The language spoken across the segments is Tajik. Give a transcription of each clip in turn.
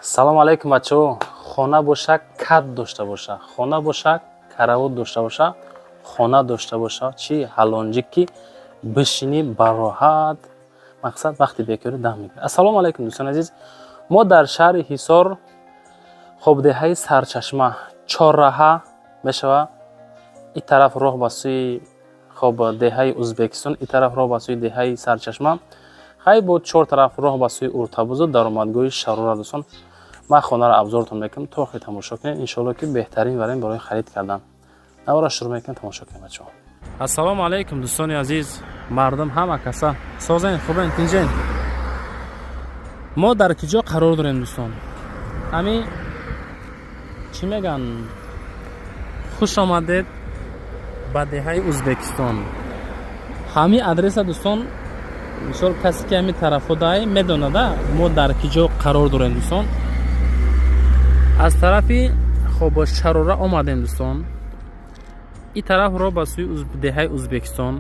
салом алейкум бачаҳо. Хона боша, кат дошта боша, хона боша, каравот дошта боша, хона дошта боша, чи ҳалонҷик ки бишини бароҳат. Мақсад вақти бекори дам мегирад. Ассалому алейкум дӯстони азиз. Мо дар шаҳри Ҳисор хобдеҳаи Сарчашма чорраҳа мешава. ин тараф роҳ ба сӯи хобдеҳаи Узбекистон, ин тараф роҳ ба сӯи деҳаи Сарчашма. хай бо чор тараф роҳ ба сӯи Уртабузу даромадгоҳи Шарора дӯстон. ман хонаро абзортон мекунам то охир тамошо кунед. иншоалло ки беҳтарин варем барои харид кардан. навора шурӯъ мекунем, тамошо кунем бачаҳо. Ассалому алейкум дӯстони азиз, мардум ҳама каса. Созен, хубен, тинҷен. Мо дар киҷо қарор дорем дӯстон? Ҳами чӣ меган? Хуш омадед ба деҳаи Узбекистон. ҳами адреса дӯстон, мисол касе ки ҳами тарафо дай медонада мо дар киҷо қарор дорем дӯстон. аз тарафи Шарора омадем дӯстон. ин тараф ро ба сӯи деҳаи Узбекистон.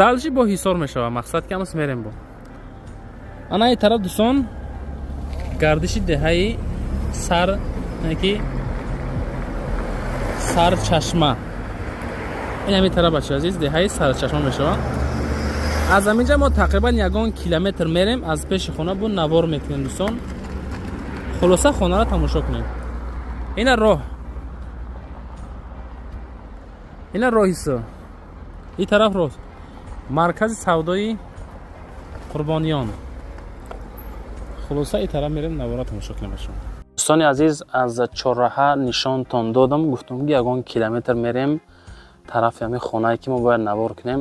далҷи бо Ҳисор мешава. мақсад ки ҳамус мерем бо. ана ин тараф дӯстон гардиши деҳаи Сарчашма. ин ҳамин тараф бачаҳо азиз деҳаи Сарчашма мешава. аз ҳаминҷа мо тақрибан 1 километр мерем. аз пеши хона бу навор мекунем дӯстон. хулоса хонаро тамошо кунем. ина роҳ ҳисо. ин тараф роҳ маркази савдои Қурбониён. хулоса ин тараф мерем, навора тамошо кунем бачаҳо. дӯстони азиз, аз чорраҳа нишонтон додам. гуфтам ки 1 километр мерем тарафи ҳамин хонае ки мо бояд навор кунем.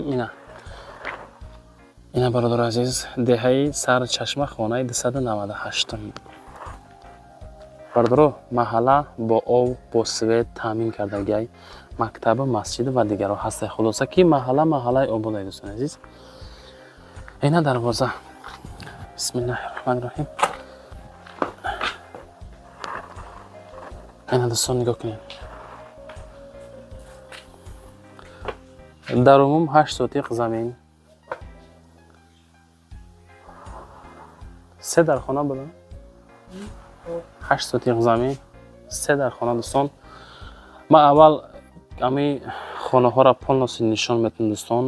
ина бародари азиз, деҳаи Сарчашма, хонаи 298. бародаро, маҳалла бо об, бо свет таъмин кардагиай, мактаби, масҷид ва дигарҳо ҳастае. хулоса ки маҳаллаи ободае дӯстони азиз. ина дарвоза. бисмиллаҳи роҳмани роҳим. ина дӯстон нигоҳ кунед. дар умум 8 сотиқ замин. 3 дар хона будам. 8 сотиқ замин, 3 дар хона дӯстон. ма аввал ами хонаҳоро полноси нишон метавонам дӯстон.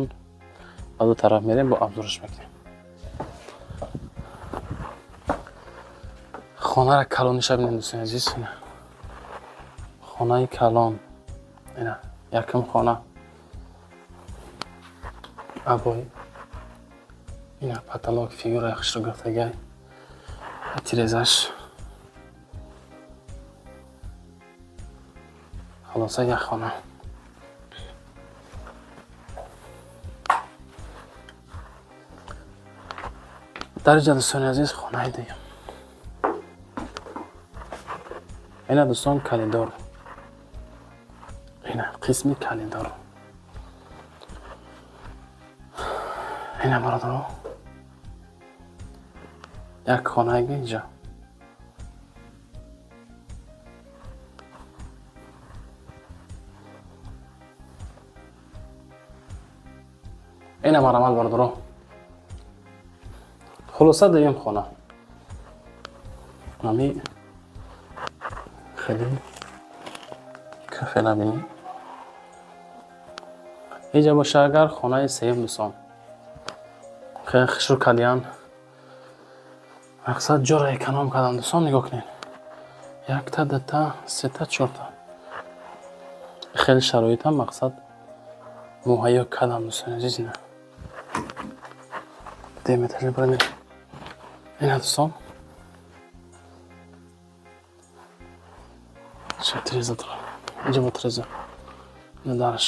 ба ду тараф мерем, бо абзораш мекунем. хонаро калониша бинем дӯстони азиз. хонаи калон. ина якум хона. абой. ина потолок, фигура яхширо гирифтагиай. тирезаш. خلاصه یک خانه. در اینجا دوستان عزیز خانه دیگه. اینا دوستان کلیدار. اینا قسمی کلیدار. اینا برادرها. یک خانه اینجا. ин ҳам амал бародаро. хулоса дуюм хона. ами хеле кафе набинем. инҷа боша агар хонаи сеюм дӯстон. хеле хушрӯ кардиян. мақсад ҷоро эконом кардан дӯстон. нигоҳ кунед. 1 та 2 та 3 та 4 та. хеле шароитам мақсад муҳайё кардам дӯстони азиз. ина метажи барем. ина дӯстон ча тиреза дора. инҷа бо тиреза. ина дараш.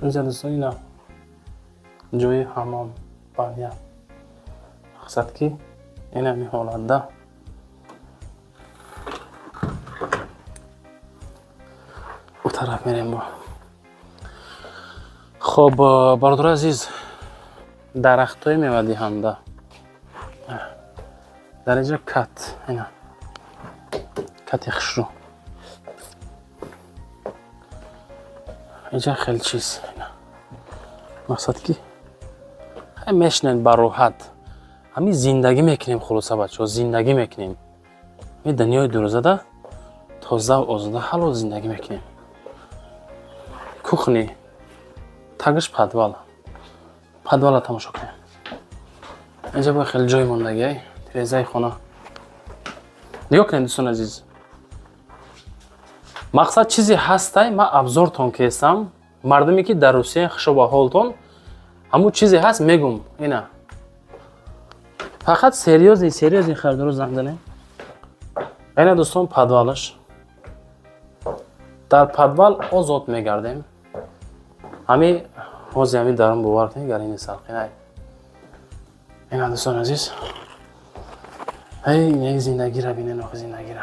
инҷа дӯстон ина ҷои ҳаммом, баня. мақсад ки ина ҳамин ҳолатда у тараф мерем бо. خب برادر عزیز، درختای میوه دهنده در اینجا کت، اینا کت خشرو. اینجا خیلی چیز. اینا مقصد کی мешнен ба роҳат. Ҳамин зиндагӣ мекунем хулоса бачаҳо, зиндагӣ мекунем. Ин дунёи дурзада тоза озода ҳалол зиндагӣ мекунем. Кухни тагиш подвала тамошо кунем. اینجا با خیلی جای موندگی تریزای خونه نگاه کنید دوستان عزیز. مقصد چیزی هسته ما ابزارتون کردم مردمی که در روسیه خوشو با حالتون همون چیزی هست میگم اینا فقط سریوزی خریدارو زنگ زنیم. اینا دوستان پدوالش در پدوال آزاد میگردیم. همین حوزه همین دارم باور کنید گرینی سرقینه. اینا دوستان عزیز یک زندگی را بینه نخ زندگی را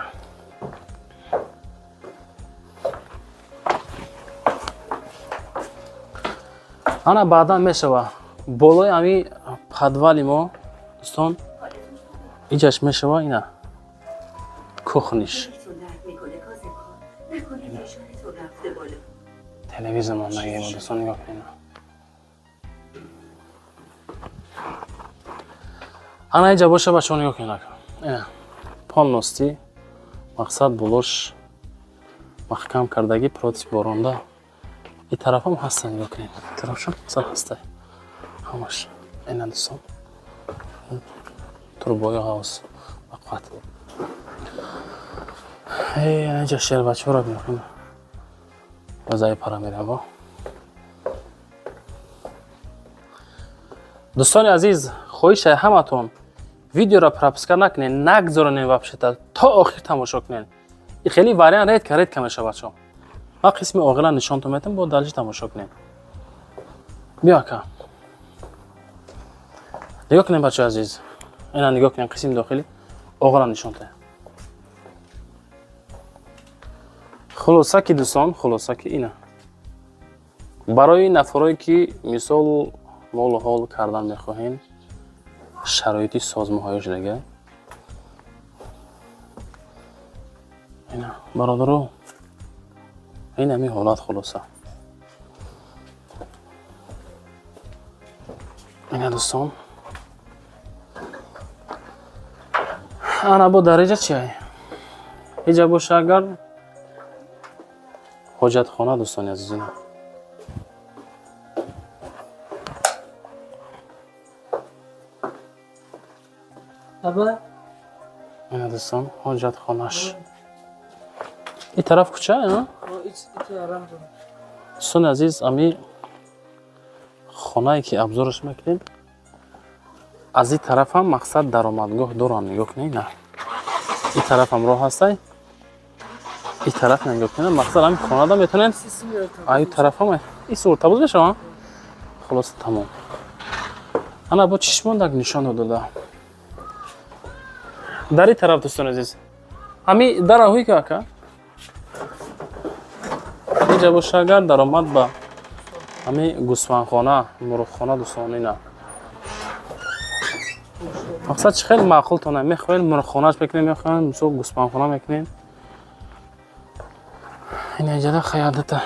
انا بعدا میشوه بالای همین پدوالی ما دوستان اینجاش میشوه اینا کخنیش تلویزیون ماندگی ما دوستان نگاه کنید. انا اینجا باشه بچه‌ها نگاه کنید. اینا پالنوستی مقصد بولوش محکم کردگی پروتس بارونده این طرف هم هستن نگاه کنید. طرفشم مثلا هسته همش اینا دوستان توربوی هاوس وقت اینجا شیر بچه‌ها را ببینید وضعی پرا میره با دوستان عزیز خواهش همتون ویدیو را پراپسکر نکنین نگذارین وابشتا تا آخر تماشا کنین. این خیلی واریان رید که میشه بچه‌ها. ما قسم اوغلا نشانتون میتم با دلش تماشا کنین. بیا که نگاه کنین بچه عزیز اینا نگاه کنین قسم داخلی اوغلا نشانته. خلاصه که دوستان خلاصه که اینا برای نفرایی که مثال مول حال کردن میخواهین شرایطی سازمان‌هایش دیگه اینا برادرو این همین حالت خلاصه اینا دوستان انا با درجه چیه اینجا باشه اگر حاجت خانه دوستان عزیزین ابا اینا دوستان حاجت خانهش این طرف کوچه ها دوستان عزیز امی خانه‌ای که ابزارش میکنیم از این طرف هم مقصد درآمدگاه دارن نگاه کنید. نه این طرف هم راه هسته این طرف نگاه کنید مقصد همین خانه دا میتونین این طرف هم این صورت بود بشه خلاص تمام. انا با چشمان دک نشان داده در این طرف دوستان عزیز همین در هوی که آکا اینجا باشه اگر درآمد با همین گوسفندخانه مرغخانه دوستان اینا مقصد چه خیلی معقول تونه میخواین مرغخانهش بکنین میخواین مثلا گوسفندخانه میکنین این اینجا خیادته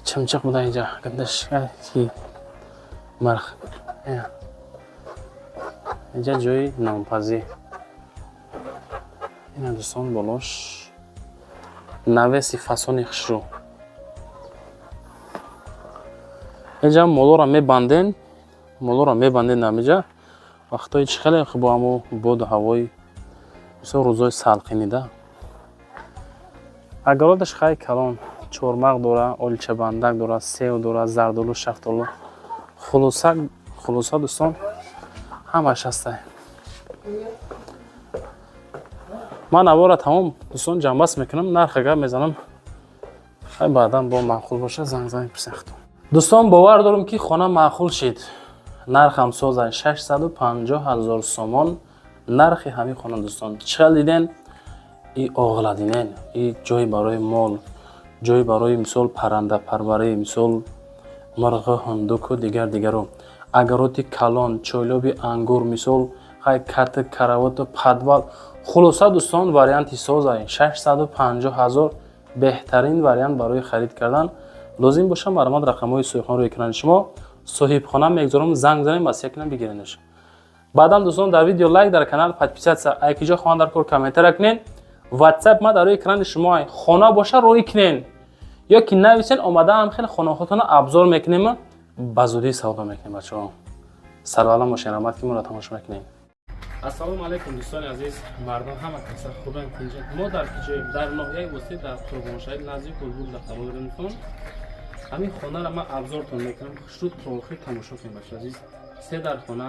چمچق بوده اینجا گندش کی مرغ اینجا جای نامپزی این دوستان بالاش نویسی فاسونی خشرو اینجا مولا را میبندین نمیجا وقتایی چه خیلی خوب همو بود هوای مثلا روزای سالقینی ده اگرادش خیلی کلان چورمق داره اولچه بندک داره سیو داره زردالو شفتالو خلاصه دوستان همش هسته من اوارا تمام دوستان جنبست میکنم نرخ اگر میزنم خیلی بعدا با معقول باشه زنگ پرسختم دوستان باور دارم که خانه معقول شد نرخ هم سوزه 650,000 سومان نرخ همین خانه دوستان چقدر دیدن این اغلا دیدن این جای برای مال جای برای مثال پرنده پروری مثال مرغ هندوک و دیگر اگراتی کلان چویلوبی انگور مثال خیلی کت کراوات و پدوال خلاصه دوستان واریانتی سوزه 650,000 بهترین واریانت برای خرید کردن لازم باشه برامد رقم‌های سویخان رو اکران شما соҳибхона мегзорам, занг занем, васия кунем, бигиринаш. баъдам дӯстон дар видео лайк, дар канал подписатсия, аки ҷо хона дар кор комментара кунен. ватсап ма дар рӯи экрани шумо хона боша рӯи кунен, ё ки нависен омадаам хеле хонаҳотона абзор мекунем, ба зудӣ савдо мекунем бачаҳо. сарвалам бошен, рамат ки моро тамошо мекунем. ассалому алайкум дӯстони азиз, мардон ҳама каса хубен кинҷен. мо дар киҷои дар ноҳияи восит дар қурбоншаҳи назди ҳулбур дар қабул дорем дӯстон. ҳамин хонара ман абзортон мекунам, шуд то охир тамошо кунем бачаҳо азиз. се дар хона,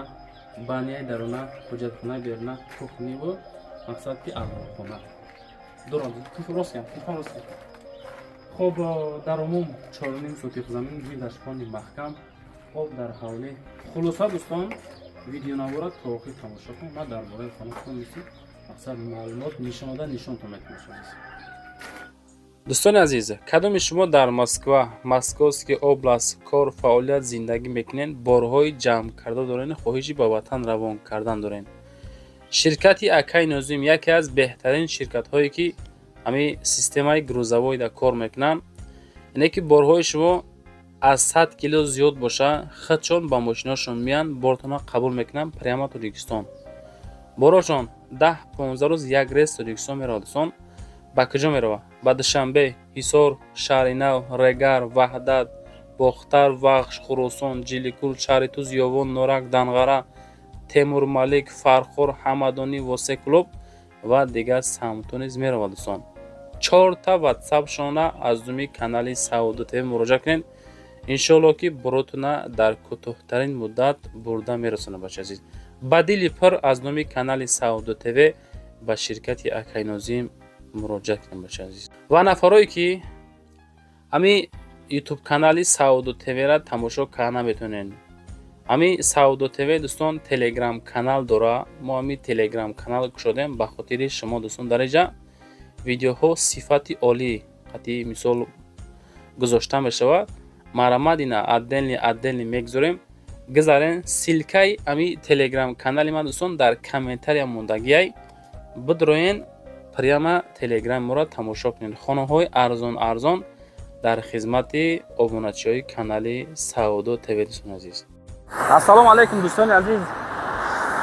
банияи даруна, ҳуҷҷатхонаи беруна, кухниву мақсад ки авлохона. Дурон, ростям, ростям. خب در عموم 4.5 سوتیق زمین زیر اشکانی محکم خب در حوالی خلاصه دوستان ویدیو نوارد تا آخر تماشا کنید. من درباره خانه خودم مقصد معلومات نشان دادن نشانتون میتونم. دوستان عزیز، کدام شما در مسکو، مسکوسکی اوبلاست کار فعالیت زندگی میکنین، بارهای جمع کرده دارین، خواهشی به وطن روان کردن دارین. شرکت اکای نظیم یکی از بهترین شرکت هایی که همین سیستمای گروزوایی در کار میکنن. اینه که بارهای شما از 100 کیلو زیاد باشه خودشون با ماشیناشون میان بارتون قبول میکنن پریما تاجیکستان. باراشون 10-15 روز یک ریس تاجیکستان میره دوستان. با کجا میره؟ با دوشنبه، حصار، شهر نو، رگر، وحدت، باختر، وخش، خراسان، جیلیکول، شهر توز، یاوان، نورک، دنغره، تیمور ملک، فرخور، حمدانی، واسه کلوب و دیگر سمتون نیز میره دوستان. 4 تا واتساپ شونه از دومی کانال سعودو تیوی مراجعه کنین. انشالله که براتون در کوتاه‌ترین مدت برده میرسونه باشه عزیز. بدیل پر از دومی کانال سعودو تیوی با شرکت اکای نظیم مراجعه کنین باشه عزیز. و نفرایی که امی یوتیوب کانال سعودو تیوی را تماشا کنه میتونین. امی سعودو تیوی دوستان تلگرام کانال داره. ما امی تلگرام کانال گشودیم به خاطر شما دوستان در اینجا ویدیوها صفتی عالی قطعی مثال گذاشته میشود. مرامد اینا عدل میگذاریم. گذارین سیلکای امی تلگرام کانال من دوستان در کامنتاری موندگی بدروین پریما تلگرام مرا تماشا کنین. خانه های ارزان در خدمت ابونچی های کانال سعودو تیوی دوستان عزیز. السلام علیکم دوستان عزیز.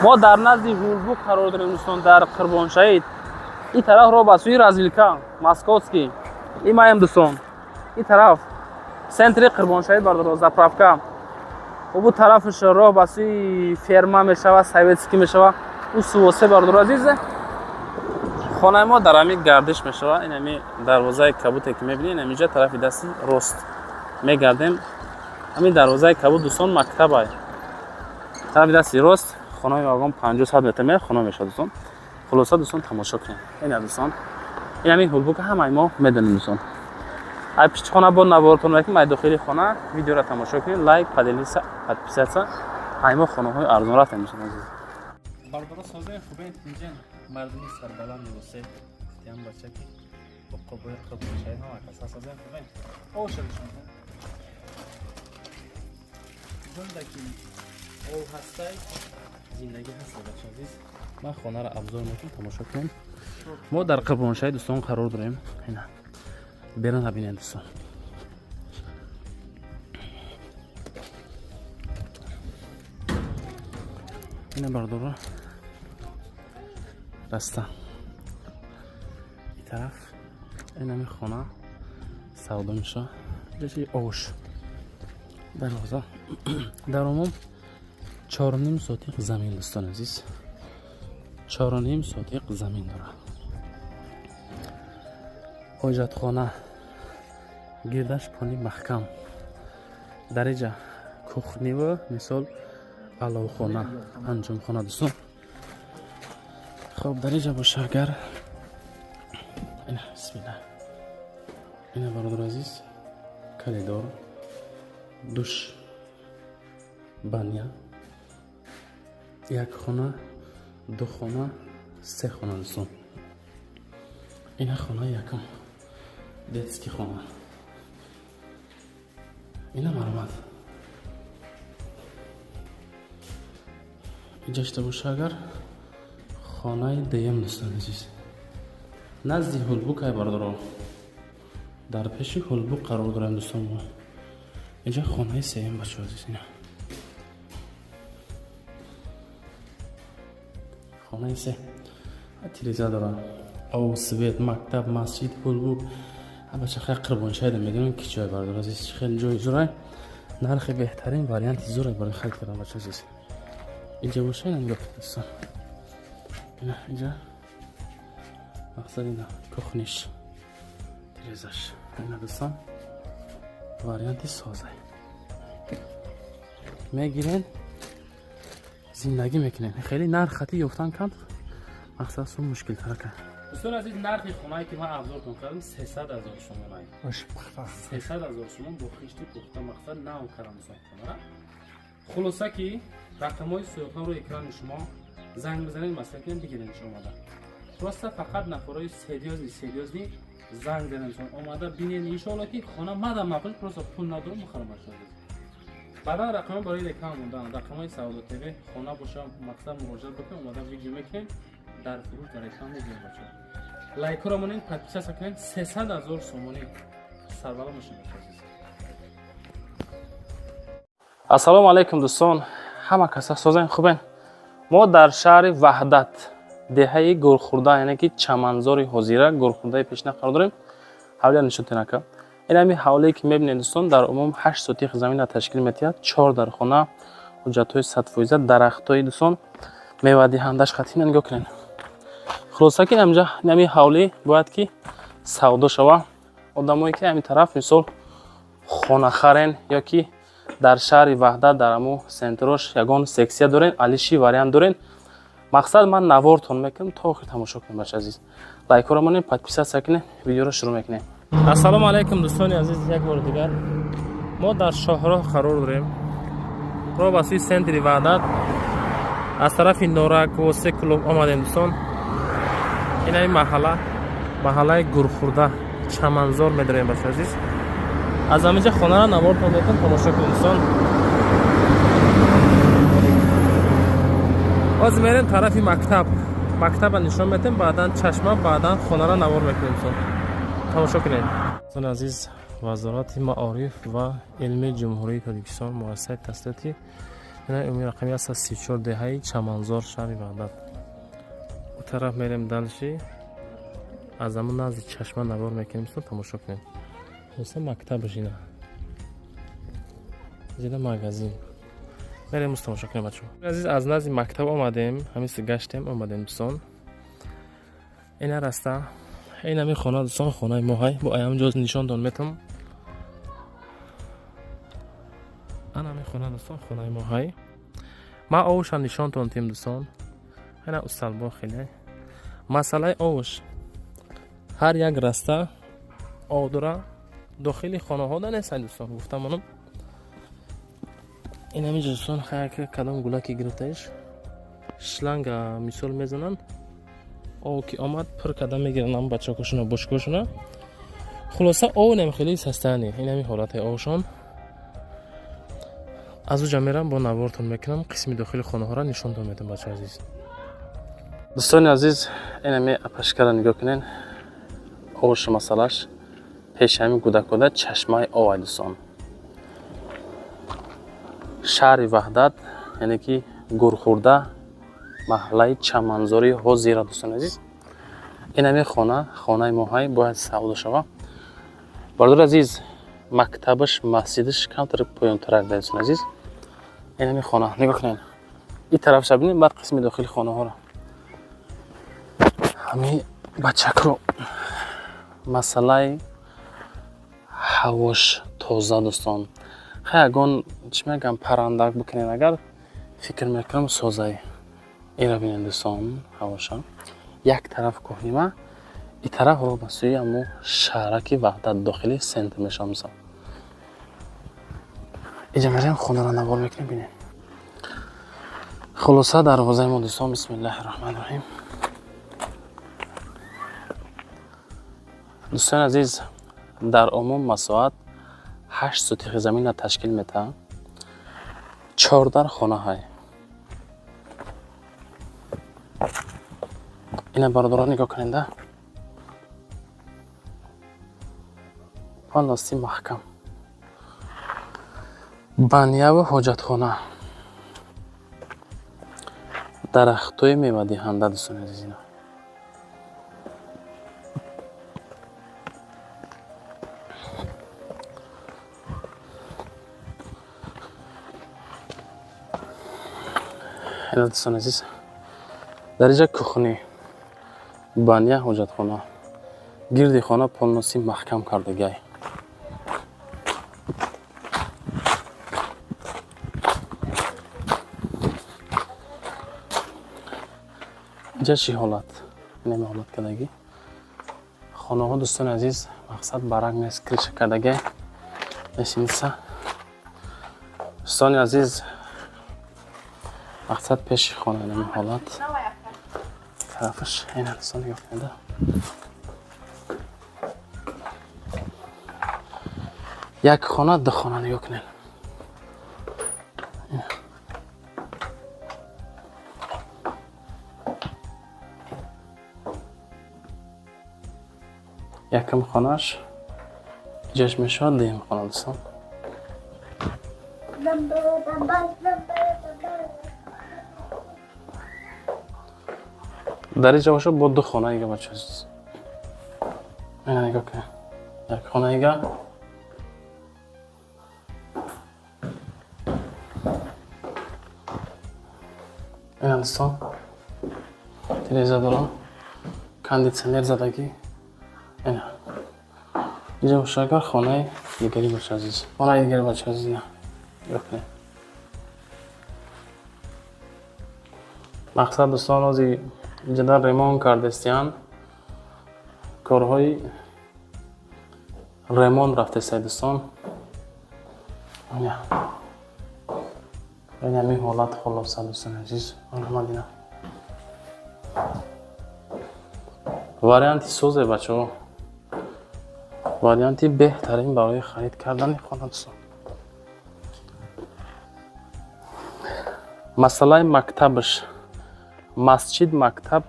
ما در نزد هولبوک قرار داریم دوستان در قربانشهید. این طرف رو با سوی رازویلکا ماسکوسکی این مایم دوستان. این طرف سنتری قربانشهید بردار زاپراوکا و بو طرفش رو با سوی فرما میشود سویتسکی میشود او سوسه بردار عزیز. خانه ما در همین گردش میشود. این همین دروازه کبوت که میبینین اینجا طرف دستی راست میگردیم. همین دروازه کبوت دوستان مکتب های طرف دستی راست خانه آقام 50-100 متر می خانه میشه دوستان. خلاصه دوستان تماشا کنید. این دوستان این همین هولبوک همه ما میدونیم دوستان. ای پیش خانه با نوارتون میکنم ای داخلی خانه ویدیو را تماشا کنید. لایک پادلیسا подписаться ای ما خانه های ارزان را تمیز کنید. بردار سازه خوبه اینجا مردمی سربلند واسه تیم بچه که با قبول شاید ها کسا سازه خوبه او شدشون زندگی اول هستای زندگی هست بچه عزیز. من خانه را ابزار میکنم تماشا کنیم. ما در قربانشهی دوستان قرار داریم. اینا برن ببینید دوستان. اینا بردار راستا این طرف این همین خانه سودا میشه. چه اوش دروازه در عموم 4.5 سوتیق زمین دوستان عزیز. 4.5 سوتیق زمین داره. حاجتخانه گردش پانی محکم در اینجا کخنی و مثال علاوخانه انجام خانه دوستان. خب در اینجا باشه اگر اینا بسم الله اینا برادر عزیز کلیدار دوش بانیا یک خانه دو خانه سه خانه دوستان. اینا خانه یکم دیتسکی خانه اینا مرمد اینجا اشته باشه اگر خانه دیم دوستان عزیز نزدی هولبوک های بردارم در پیش هولبوک قرار دارم دوستان. ما اینجا خانه سیم بچه عزیز. اینا خانه سه تلویزیون داره او سویت مکتب مسجد بلبل اما چه خیلی قربان شده میگم که جای بردار عزیز خیلی جای زوره نرخ بهترین واریانت زوره برای خلق کردن بچه عزیز اینجا باشه اینجا دوستان اینجا مقصد اینا کخنیش تلویزش اینا دوستان واریانتی سازه میگیرین زندگی میکنین خیلی نرخ خطی یفتن کند مقصد اون مشکل تر کن دوستان عزیز نرخ خونه‌ای که من ابزارتون کردم 300,000 تومان باشه 300,000 تومان با خشتی پخته مقصد نام کردم دوستان خلاصه که رقم‌های سوختن رو اکران شما زنگ بزنید مثلا که بگیرین شما اومده راست فقط نفرای سریازی زنگ زدن اومده ببینید ان شاء الله که خانه مدام مقبول پروسا پول ندارم مخرم باشه بعدا رقم برای اکران موندن رقم‌های سعودی تیوی خانه باشه مقصد مراجعه بکنید اومده ویدیو میکنید در فروش در اکران میذارید بچه لایک رو مونین پادپیس کنین 300,000 تومانی سربالا میشه بچه السلام علیکم دوستان همه کسا سازن خوبن ما در شهر وحدت دهه گورخورده یعنی که چمنزار حزیره گورخورده پیشنه قرار داریم حوالی نشون تنکه این همی حوالی که میبینید دوستان در عموم 8 سوتیق زمین تشکیل میتید 4 در خانه حجت‌های 100% درخت‌های دوستان میوه دهندش خطی نگاه کنین خلاصه که اینجا نمی حوالی باید که سودا شوه آدمایی که همین طرف مثال خانه خرین یا که در شهر وحدت در امو سنتروش یگان سکسیه دارین علیشی واریانت دارین مقصد من نوارتون میکنم تا آخر تماشا کنیم بچه عزیز لایک رو مونین پادپیس کنین ویدیو رو شروع میکنیم السلام علیکم دوستان عزیز یک بار دیگر ما در شاهراه قرار داریم رو با سوی سنتری وحدت از طرف نورک و سکلوب آمدیم دوستان این های محله گورخورده چمنزار میداریم بچه عزیز از همینجا خانه را نوارتون میکنم تماشا کنیم دوستان باز میریم طرف مکتب نشان میتیم بعدا چشمه بعدا خانه را نوار میکنیم دوستان تماشا کنید دوستان عزیز وزارت معارف و علم جمهوری تاجیکستان مؤسسه تسلیحاتی این امی رقمی است 34 دهه چمنزار شهر وحدت اون طرف میریم دلشی از همون نزد چشمه نوار میکنیم دوستان تماشا کنید دوستان مکتبش اینه زیده مگزین میریم تماشا کنیم بچه‌ها عزیز از نزد مکتب آمدیم همیشه گشتیم آمدیم دوستان این راستا این همین خانه دوستان خانه ما های با ایام جز نشان دادم میتونم انا همین خانه دوستان خانه ما های ما اوش نشان دادم دوستان اینا استال با خیلی مسئله اوش هر یک راستا آدرا داخلی خانه ها نیست دوستان گفتم منم این همین دوستان خیلی که کدام گلاکی گرفتهش شلنگ مثال میزنن او که آمد پر کدام میگیرن هم بچه کشونه بش کشونه خلاصه او نمی خیلی سستانی این همین حالت اوشان از اونجا میرم با نوارتون میکنم قسمی داخل خانه ها را نشان میدم بچه عزیز دوستان عزیز این همین اپشکر نگاه کنین اوش مسئلهش پیش همین کودک چشمه او دوستان شهر وحدت یعنی که گورخورده محله چمنزاری حزیره دوستان عزیز این همین خانه ما های باید سودا شوه برادر عزیز مکتبش مسجدش کمتر پایان ترک دوستان عزیز این همین خانه نگاه کنین این طرف شب ببینید بعد قسم داخل خانه ها را همین بچک رو مسئله هواش تازه دوستان خیلی چی میگم پرندک بکنین اگر فکر میکنم سازه این را بینید دوستان هواشا یک طرف کهنیمه این طرف رو بسوی امو شهرک وحدت داخلی سنت میشم مثلا اینجا میریم خونه را نوار میکنیم بینید خلاصه دروازه ما دوستان بسم الله الرحمن الرحیم دوستان عزیز در عموم مساحت 8 سوتیق زمین را تشکیل میده 14 خانه های این برادران نگاه کننده پالاستی محکم بانیه و حاجت خانه дарахтҳои мевадиҳанда дӯстони азиз, ино ино дӯстони азиз дар инҷа кухни бания ҳоҷатхона гирди хона полноси маҳкам кардагай. инҷа чӣ ҳолат нема ҳолат кардагӣ хонаҳо дӯстони азиз мақсад баранг нест криша кардагай нешиниса дӯстони азиз мақсад пеши хона нема ҳолат тарафаш ина дӯстони гуфтанда як хона ду хона нигоҳ кунед. Якам хонаш ҷаш мешавад, дуюм хона дӯстон. дар инҷа боша бо ду хона ига бача азиз. Ина нигоҳ кунед. Як хона ига ина дӯстон телевизор дорам, кондитсионер задагӣ. ина инҷа боша агар хонаи дигари боша азиз. Хонаи дигари боша азиз, ина нигоҳ кунед. мақсад дӯстон ози ҷадар ремонт кардестиян корҳои ремонт рафтесай дӯстон. ина ми ҳолат холоса дӯстони азиз. омадина варианти созе бачаҳо варианти беҳтарин барои харид кардани хона дӯстон. масъалаи мактабаш масҷид мактаб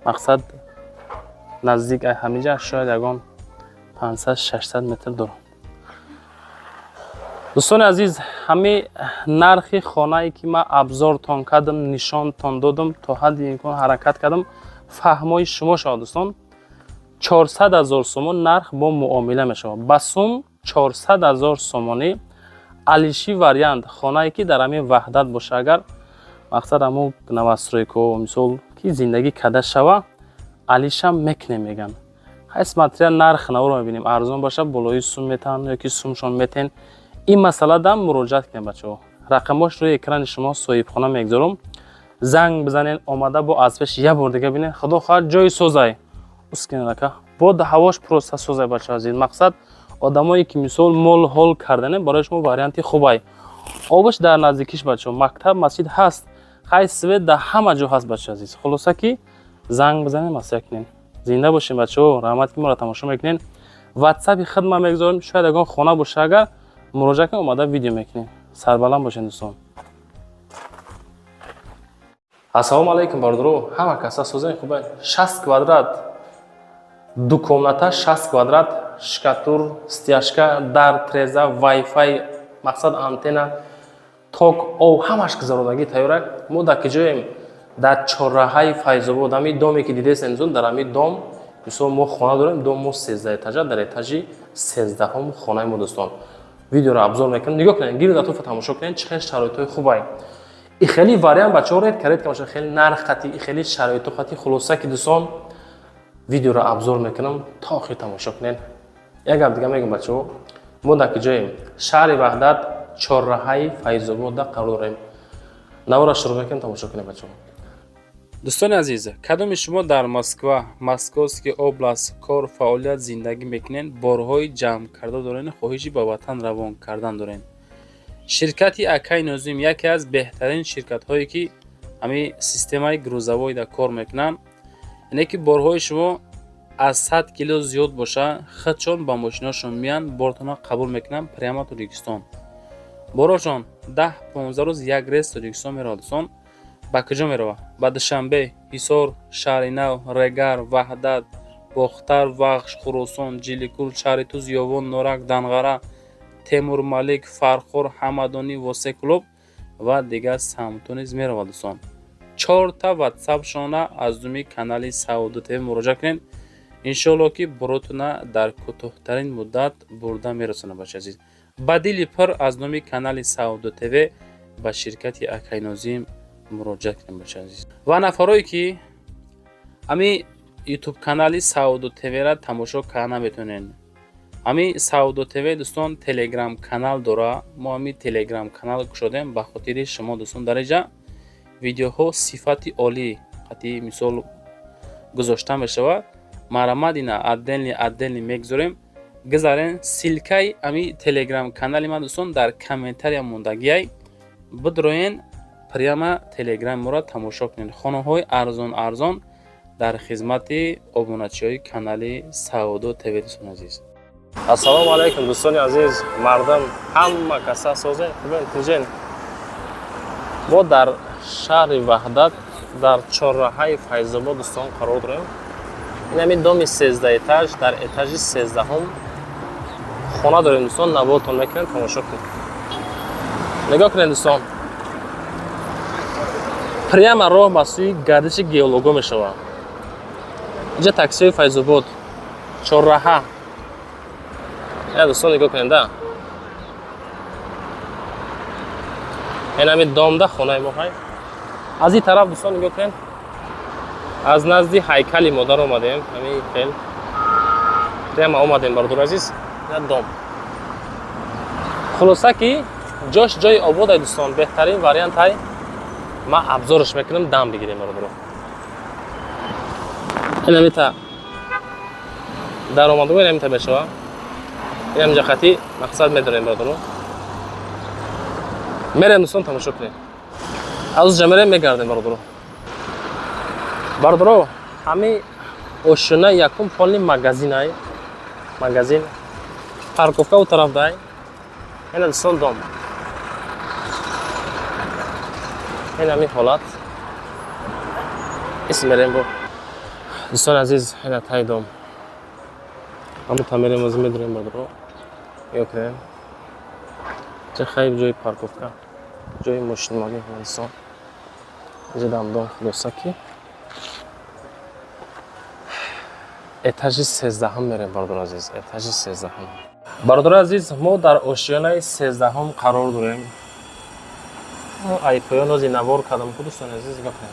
мақсад наздик ҳамиҷа шояд ягон 500-600 метр дорад. дӯстони азиз ҳами нархи хонае ки ман абзортон кардам нишонтон додам то ҳадди имкон ҳаракат кардам фаҳмои шумо шавад дӯстон. 400 000 сомон нарх бо муомила мешавад. ба сум 400 000 сомонӣ алиши вариант хонае ки дар ҳамин ваҳдат боша агар мақсад ҳамо навастройко мисол ки зиндагӣ када шава алишам мекунем меган. ҳайс материал нарх наворо мебинем арзон баша болои сум метан ёки сумшон метен. ин масъала дам муроҷиат кунем бачаҳо. рақамош рӯи экрани шумо соҳибхона мегзорам. занг бизанен омада бо аз пеш як бор дига бинен худо хоҳад ҷои созай ускинака бод ҳавош просто созай бачаҳо азиз. мақсад одамое ки мисол мол ҳол кардане барои шумо варианти хубай обаш дар наздикиш бачаҳо мактаб масҷид ҳаст хай свет дар ҳама ҷо ҳаст бачаҳо азиз. хулоса ки занг бизанен масъала кунен. зинда бошем бачаҳо. раҳмат ки моро тамошо мекунен. ватсапи хидмат мегзорем шояд ягон хона боша агар муроҷиат кунем омада видео мекунем. сарбаланд бошен дӯстон. ассалому алайкум бародаро. ҳама каса созаи хубай 60 квадрат ду комната 60 квадрат шкатур стяжка дар треза вайфай мақсад антена ток ов ҳамаш ки зарурдагӣ тайёра. мо дар киҷоем дар чорраҳаи файзобод ҳами доме ки дидесен зун дар ҳами дом мисол мо хона дорем дом мо 13 этажа дар этажи 13 хонаи мо дӯстон. видеоро абзор мекунем нигоҳ кунед гирд атрофа тамошо кунед чӣ хел шароитҳои хубай и хели вариант бачаҳо ред каред ки баша хели нарх хати и хели шароитҳо хати хулоса ки дӯстон видеоро абзор мекунам то охир тамошо кунед. як гап дига мегӯям бачаҳо мо дар киҷоем шаҳри ваҳдат чорраҳаи файзобода қарор дорем. навора шуруъ мекунем тамошо кунед бачаҳо. дӯстони азиз кадоми шумо дар москва московский област кор фаъолият зиндагӣ мекунед борҳои ҷамъ карда дорен хоҳиши ба ватан равон кардан дорен. ширкати акай нозим яке аз беҳтарин ширкатҳое ки ҳами системаи грузовойда кор мекунанд. ине ки борҳои шумо аз 100 кило зиёд боша худшон ба мошинашон меянд бортона қабул мекунанд прямо тоҷикистон. борошон 10-15 рӯз як рейс тоҷикистон меравад дӯстон. ба куҷо меравад? ба душанбе, ҳисор, шаҳри нав, регар, ваҳдат, бохтар, вахш, хуросон, ҷиликур, шаҳри туз, ёвон, норак, данғара, темурмалик, фархор, ҳамадонӣ, восеклоб ва дигар самтҳо низ меравад дӯстон. 4 та WhatsApp шона аз думи канали Saudo TV муроҷиат кунед. Иншоалло ки баротуна дар кӯтоҳтарин муддат бурда мерасонад бача азиз. Ба дили пир аз думи канали Saudo TV ба ширкати Акай Нозим муроҷиат кунед бача азиз. Ва нафарое ки ами YouTube канали Saudo TV ра тамошо карда наметавонед. Ами Saudo TV дӯстон Telegram канал дора. Мо ами Telegram канал кушодем ба хотири шумо дӯстон дар инҷа видеоҳо сифати олӣ қати мисол гузошта мешавад. Марамадина отдельно мегзорем. Гизарен силкаи ами Telegram канали ман дӯстон дар комментария мондагиай бидроен прямо Telegram моро тамошо кунед. Хонаҳои арзон дар хизмати обуначиҳои канали Saudo TV дӯстон азиз. Ассалому алайкум дӯстони азиз, мардам ҳама каса созе тинҷен. Мо дар шаҳри Ваҳдат дар чорраҳаи Файзобод дӯстон қарор дорем. Ин ҳамин доми 13 этаж дар этажи 13-ум хона дорем дӯстон. Навотон мекунед, тамошо кунед. Нигоҳ кунед дӯстон. Прямо роҳ ба сӯи гардиши геолого мешавад. Инҷа таксиҳои Файзобод чорраҳа. Я дӯстон нигоҳ кунед да. Ин ҳамин домда хонаи мо ҳай. Аз ин тараф дӯстон нигоҳ кунед. Аз назди ҳайкали модар омадем. Ҳамин хел. Прямо омадем бардор азиз. Я дом. Хулоса ки ҷош ҷои обод ай дӯстон. Беҳтарин вариант ай. Ма абзорш мекунам дам бигирем бардор. Ин ҳамин та даромадгои ин ҳамин та мешавад. Ин ҳамин ҷахати мақсад медорем бардор. Мерем дӯстон тамошо кунем. Аз ҷа мерем мегардем бардор. Бардор, ҳамин ошина якум полни магазин ай. Магазин. Парковка у тараф дай. Ин дӯстон дом. Ин ҳамин ҳолат. Ис мерем бо. Дӯстон азиз, ин тай дом. Ҳамин та мерем аз медорем бардор. Ёк не. Ча хайб ҷои парковка. Ҷои мошинмонӣ инсон. Инҷа дамдон хулоса ки этажи 13 мерем бардор азиз. Этажи 13. Бардор азиз, мо дар ошиёнаи 13 қарор дорем. Ай поёнози навор кардам ку дӯстон азиз гапем.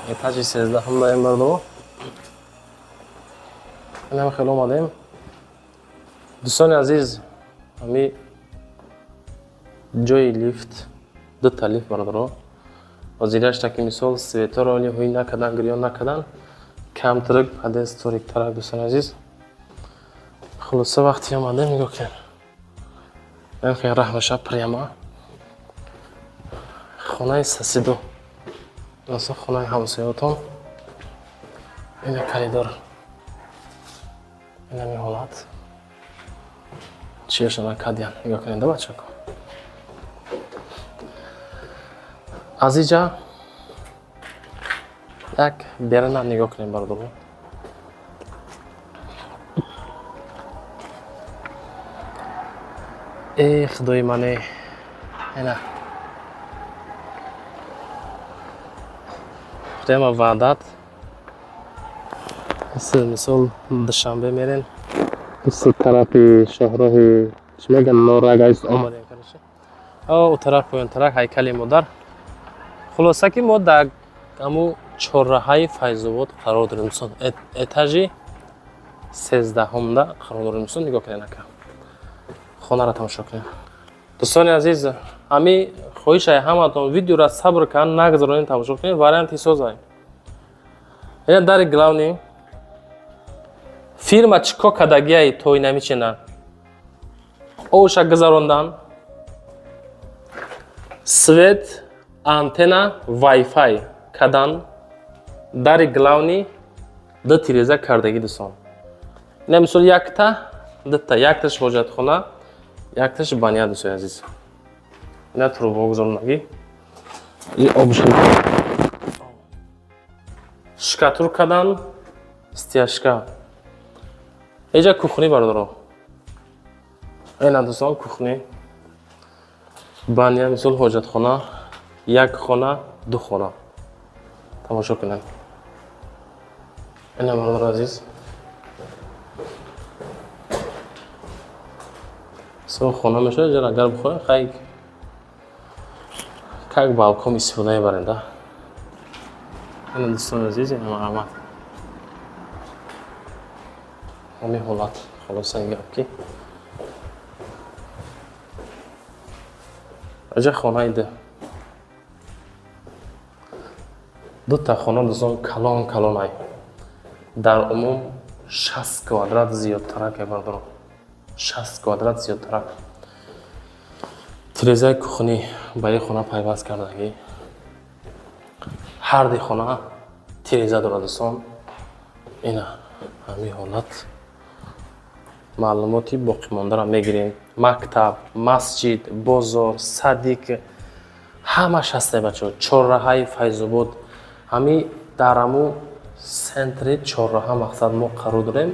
Этажи 13 даем бардор. Инам хело омадем. Дӯстони азиз, ами ҷои лифт, дута лифт бардор. Озирашта ки мисол светорони ҳуй накардан, гирён накардан, камтарак падес ториктарак дӯстон азиз. Хулоса вақти омадем нигоҳ кунед. Ин хел раҳмаша прямо. Хонаи сасидо. Аса хонаи ҳамсоятон. Ин коридор. Ин ҳамин ҳолат. Чиёшона кадян. Нигоҳ кунед да бачако. Аз инҷа як берна нигоҳ кунем бардор. Худои мане. Ина. Прямо Ваҳдат. Мисол душанбе мерен. Ис тарафи шоҳроҳи чӣ мегӯянд Норагайс омадем кариша. У тараф поён тарак ҳайкали модар. Хулоса ки мо дар ҳаму чорраҳаи Файзобод қарор дорем дӯстон. Этажи 13-умда қарор дорем дӯстон. Нигоҳ кунед ака. Хонаро тамошо кунед. Дӯстони азиз, ҳами хоҳишай ҳаматон видеоро сабр кан нагзаронед тамошо кунед. Варианти созай. Ин дари главни фирма чико кадагиай той намичина. Оша гузарондан. Свет, антена, Wi-Fi кадан. Дари главни ду тиреза кардаги дӯстон. Ин мисол якта, дута, якташ ҳоҷатхона, якташ баня дӯстони азиз. Ина труба гузаронаги. И обшин. Шкатур кадан, стяжка. Инҷа кухни бардоро. Ина дӯстон кухни. Баня мисол ҳоҷатхона, як хона, ду хона. Тамошо кунед. Ина бародар азиз. Со хона мешавад, ҷара агар бихоҳед хай как балкон истифода мебаред. Ина дӯстони азиз, ина марҳамат. Ҳамин ҳолат холоса ин гап ки аҷа хонаи ду. Дута хона дӯстон калон ай. Дар умум 60 квадрат зиёдтарак бардорам. 60 квадрат зиёдтарак. Тирезаи кухни ба ин хона пайваст кардагӣ. Ҳарди хона тиреза дорад дӯстон. Ина ҳамин ҳолат. Маълумоти боқимондаро мегирем. Мактаб, масҷид, бозор, садик ҳамаш ҳастаи бачаҳо. Чорраҳаи Файзобод ҳамин дар ҳамун сентри чорраҳа мақсад мо қарор дорем.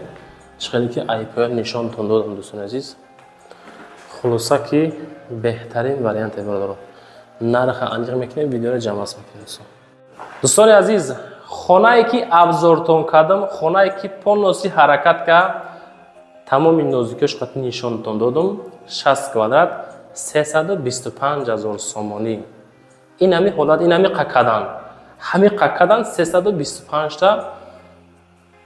Чиқали ки айпоя нишонтон додам дӯстони азиз. Хулоса ки беҳтарин варианте бародаро. Нарха анҷоқ мекунем, видеоро ҷамъас мекунем дӯстон. Дӯстони азиз, хонае ки абзортон кардам, хонае ки полностью ҳаракат кард, тамоми нозикиёш қати нишонтон додам. 60 квадрат 325 000 сомонӣ. Ин ҳамин ҳолат, ин ҳамин қакадан. Ҳамин қакадан 325 та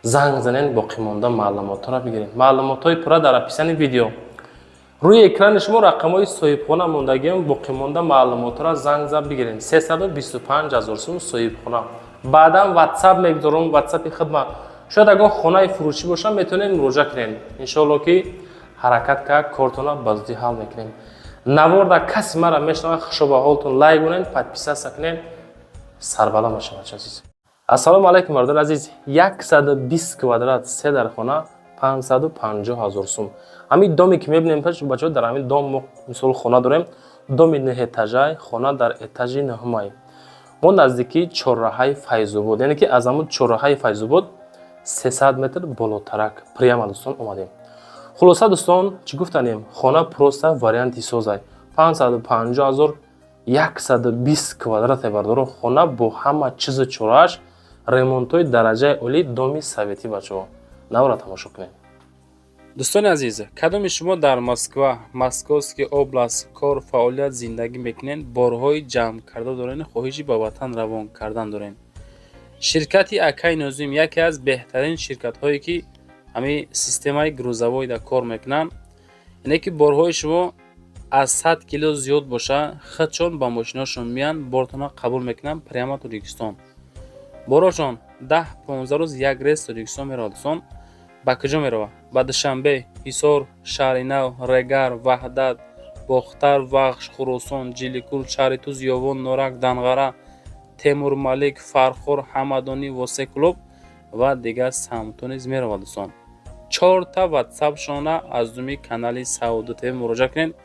занг занен боқимонда маълумотро бигирем. Маълумотҳои пурра дар описани видео. Рӯи экрани шумо рақамҳои соҳибхона мондагиам, боқимонда маълумотро занг зад бигирем. 325 000 сум соҳибхона. Баъдан WhatsApp мегузорам, WhatsApp-и хидмат. Шояд агар хонаи фурӯшӣ боша, метавонем муроҷиат кунем. Иншоалло ки ҳаракат кард, кортона ба зудӣ ҳал мекунем. Наварда каси мара мешунавад, хушо ба ҳолтон лайк кунен, подписация кунен. Сарбаланд бошед бачаҳо азиз. Ассалому алайкум бародар азиз. 120 квадрат 3 дар хона 550 000 сум. Ҳамин доме ки мебинем бачаҳо, дар ҳамин дом мо мисол хона дорем. Доми 9 этажай, хона дар этажи 9-ай. Мо наздики чорраҳаи Файзобод, яъне ки аз ҳамун чорраҳаи Файзобод 300 метр болотарак прямо дӯстон омадем. Хулоса дӯстон, чӣ гуфтанем? Хона просто варианти созай. 550 120 квадрате бардоро хона бо ҳама чизу чорааш, ремонтҳои дараҷаи олӣ, доми советӣ бачаҳо. Навра тамошо кунем. Дӯстони азиз, кадоми шумо дар Москва, Московский област кор, фаъолият, зиндагӣ мекунед, борҳои ҷамъ карда дорен, хоҳиши ба ватан равон кардан дорен. Ширкати Акай Нозим яке аз беҳтарин ширкатҳое ки ҳамин системаи грузовойда кор мекунанд. Яъне ки борҳои шумо аз 100 кило зиёд боша, худшон ба мошинашон меянд, бортона қабул мекунанд прямо Тоҷикистон. Борошон 10-15 рӯз як рейс Тоҷикистон меравад дӯстон. Ба куҷо меравад? Ба Душанбе, Ҳисор, Шаҳри Нав, Регар, Ваҳдат, Бохтар, Вахш, Хуросон, Ҷиликур, Шаҳри Туз, Ёвон, Норак, Данғара, Темурмалик, Фархор, Ҳамадонӣ, Восеклоб ва дигар самтҳо низ меравад дӯстон. 4 та WhatsApp шона аз думи канали Сауду ТВ муроҷиат кунед.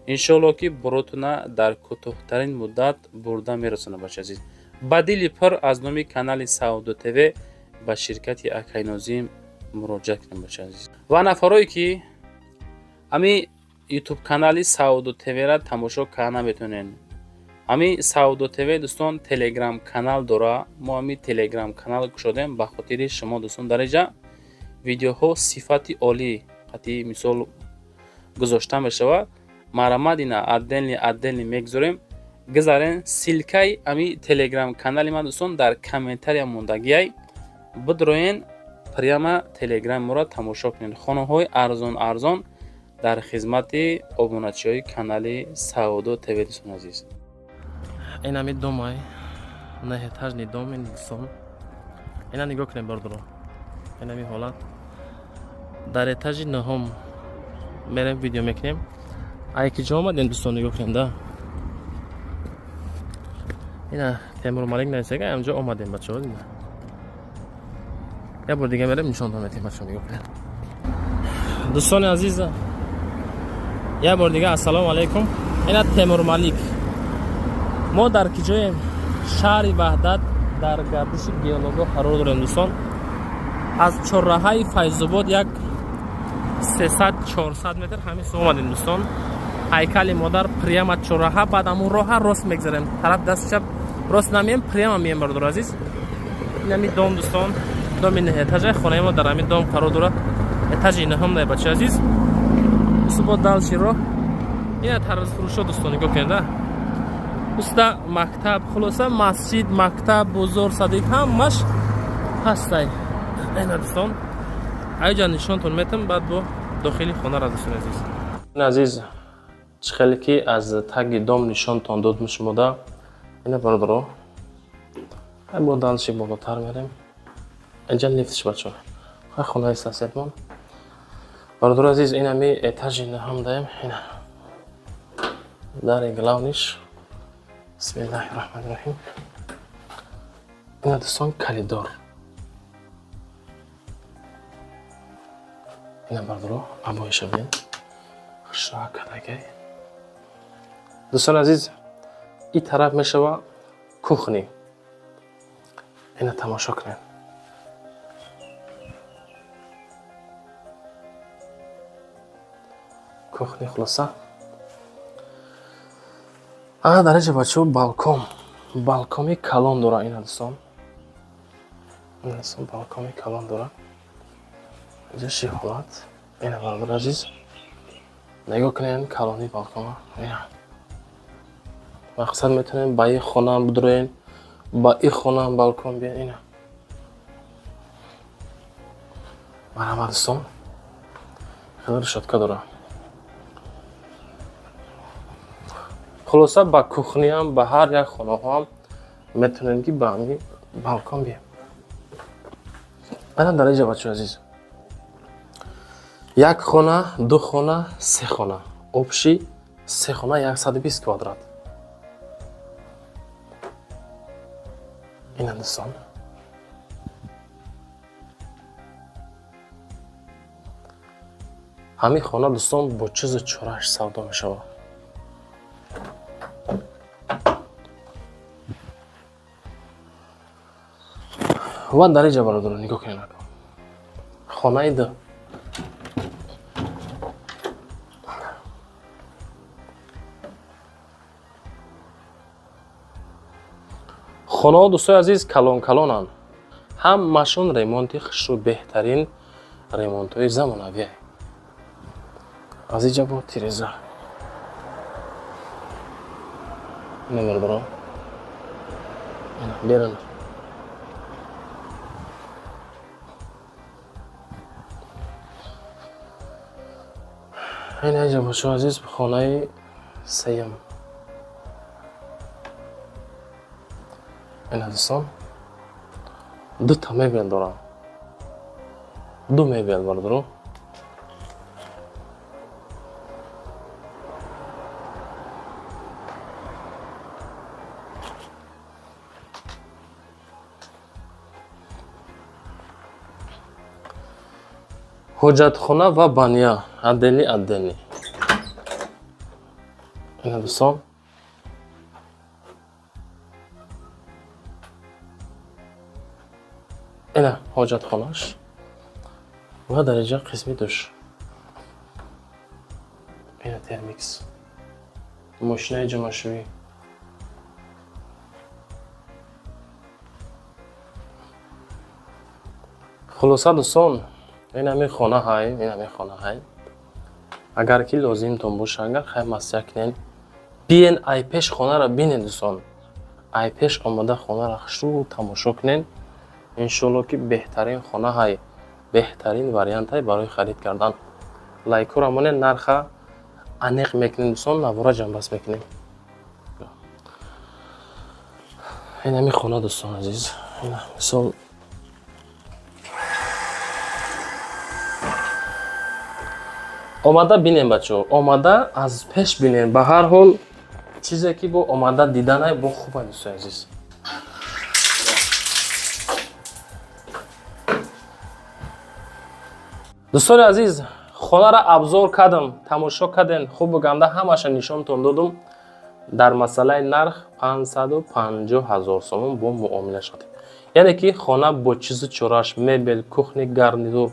Иншоалло ки боротона дар кӯтоҳтарин муддат бурда мерасонад бача азиз. Ба дили пир аз номи канали Сауду ТВ ба ширкати Акай Нозим муроҷиат кунед бача азиз. Ва нафарое ки ҳамин YouTube канали Сауду ТВ-ра тамошо карда наметавонед. ҳамин Сауду ТВ дӯстон Telegram канал дора. Мо ҳамин Telegram канал кушодем ба хотири шумо дӯстон. Дар инҷа видеоҳо сифати олӣ қати мисол гузошта мешавад. Марамадина отдельно мегузорем. Гузарен силкаи ҳамин Telegram канали ман дӯстон дар комментария мондагиай. Бидроен прямо Telegram моро тамошо кунед. Хонаҳои арзон дар хизмати обуначиҳои канали Сауду ТВ дӯстон азиз. Ин ҳамин домай, на этажни дом ин дӯстон. Ина нигоҳ кунед бардоро. Ин ҳамин ҳолат. Дар этажи 9 мерем видео мекунем. Ай ки ҷо омадем дӯстон нигоҳ кунед да. Ина Темурмалик нависага ҳамҷо омадем бачаҳо. Я бор дига мерем нишонтон метем бачаҳо нигоҳ кунед. Дӯстони азиз, я бор дига ассалому алайкум. Ина Темурмалик. мо дар ки ҷоем? Шаҳри Ваҳдат дар гардиши геологҳо қарор дорем дӯстон. аз чорраҳаи Файзобод як 300-400 метр ҳамин су омадем дӯстон. ҳайкали модар прямо чорраҳа, баъд ҳамун роҳа рост мегзарем. Тараф дасти чап рост намием прямо мием бардор азиз. Инами дом дӯстон, доми не этажа хонаи мо дар ҳамин дом қарор дорад. Этажи наҳам дай бача азиз. Субо далширо. Ина тарз фурӯшо дӯстон нигоҳ кунед. Уста мактаб, хулоса масҷид, мактаб, бозор, садик ҳамаш ҳастай. Ина дӯстон. Айҷа нишонтон метам баъд бо дохили хона ра дӯстон азиз. Азиз, чӣ хеле ки аз таги дом нишонтон додам шумода. Ина бародаро. Ай бо далши болотар мерем. Инҷа лифтш бачо. Хай хонаи соседмон. Бародаро азиз, инами этажи наҳам даем. Ина. Дари главниш. Бисмиллаҳир-раҳманир-раҳим. Ина дӯстон калидор. Ина бародаро, абоиша биен. Хушра кадагай. Дӯстон азиз, ин тараф мешава кухни. Ина тамошо кунед. Кухни хулоса. Дар инҷа бачаҳо балкон. Балкони калон дора ина дӯстон. Ина дӯстон балкони калон дора. Инҷа ши ҳолат. Ина бародаро азиз. Нигоҳ кунед калони балкона. Ина. Мақсад метавонем ба ин хона бидроем, ба ин хона балкон биен. Ина. Марҳамат дӯстон. Хеле решетка дора. Хулоса ба кухниам, ба ҳар як хонаҳоам метавонем ки ба ҳамин балкон бием. Ана дар инҷа бачаҳо азиз. Як хона, ду хона, се хона. Обши се хона 120 квадрат. Ина дӯстон. Ҳамин хона дӯстон бо чизу чорааш савдо мешавад. ва дар инҷа бародаро нигоҳ кунед. Хонаи ду. хонаҳо дӯстои азиз калон-калонанд. Ҳамашон ремонти хушрӯ беҳтарин ремонтҳои замонавие. аз инҷа бо тиреза. Ина бародаро. Ина берин. Ина инҷа бошо азиз хонаи сеюм. Ина дӯстон. Дута мебел дорам. Ду мебел бародаро. ҳоҷатхона ва баня аддени. Ина дӯстон. Ина ҳоҷатхонаш. ва дар инҷа қисми душ. Ина термикс. Мошинаи ҷамъашӯӣ. хулоса дӯстон, ин ҳамин хонаҳай. Агар ки лозимтон боша, агар хай масъя кунед, биен ай пеш хонара бинед дӯстон. Ай пеш омада хонара хушрӯ тамошо кунед. иншоалло ки беҳтарин хонаҳай, беҳтарин вариантҳай барои харид кардан. Лайкора монед нарха аниқ мекунем дӯстон, навора ҷанбаст мекунем. ин ҳамин хона дӯстон азиз. Ина мисол омада бинем бачаҳо, омада аз пеш бинем. Ба ҳар ҳол чизе ки бо омада диданай бо хуб аст дӯстои азиз. дӯстони азиз, хонара абзор кардам, тамошо кардем, хубу ганда ҳамаша нишонтон додум. дар масъалаи нарх 550,000 сомон бо муомила шудем. яъне ки хона бо чизу чораш, мебел, кухни, гарнитур,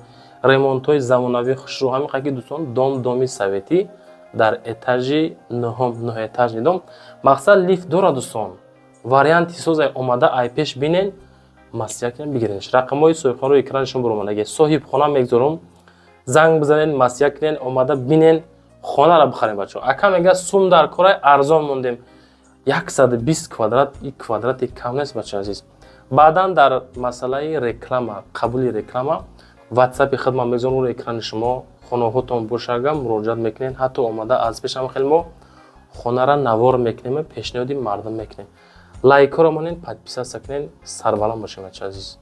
ремонтҳои замонавӣ хушрӯ. ҳамин қаки дӯстон доми советӣ дар этажи 9 этажи дом. мақсад лифт дора дӯстон. варианти созай омада ай пеш бинен масъякам бигиринш. Рақамҳои соҳибхонаро экранашон буромадаги соҳиб хона мегзорум, занг бизанен, масъяк кинен, омада бинен, хонара бихарем бачаҳо. Ака мега сум дар корай арзон мондем. 120 квадрат, и квадрати кам нест бачаҳо азиз. Баъдан дар масъалаи реклама, қабули реклама, WhatsApp хидмат мегзорум экрани шумо, хонаҳотон бошага муроҷиат мекунед, ҳатто омада аз пешам хел мо хонара навор мекунем, пешниҳоди мардум мекунем. Лайкҳоро монед, подписатсия кунед, сарбаланд бошед бачаҳо азиз.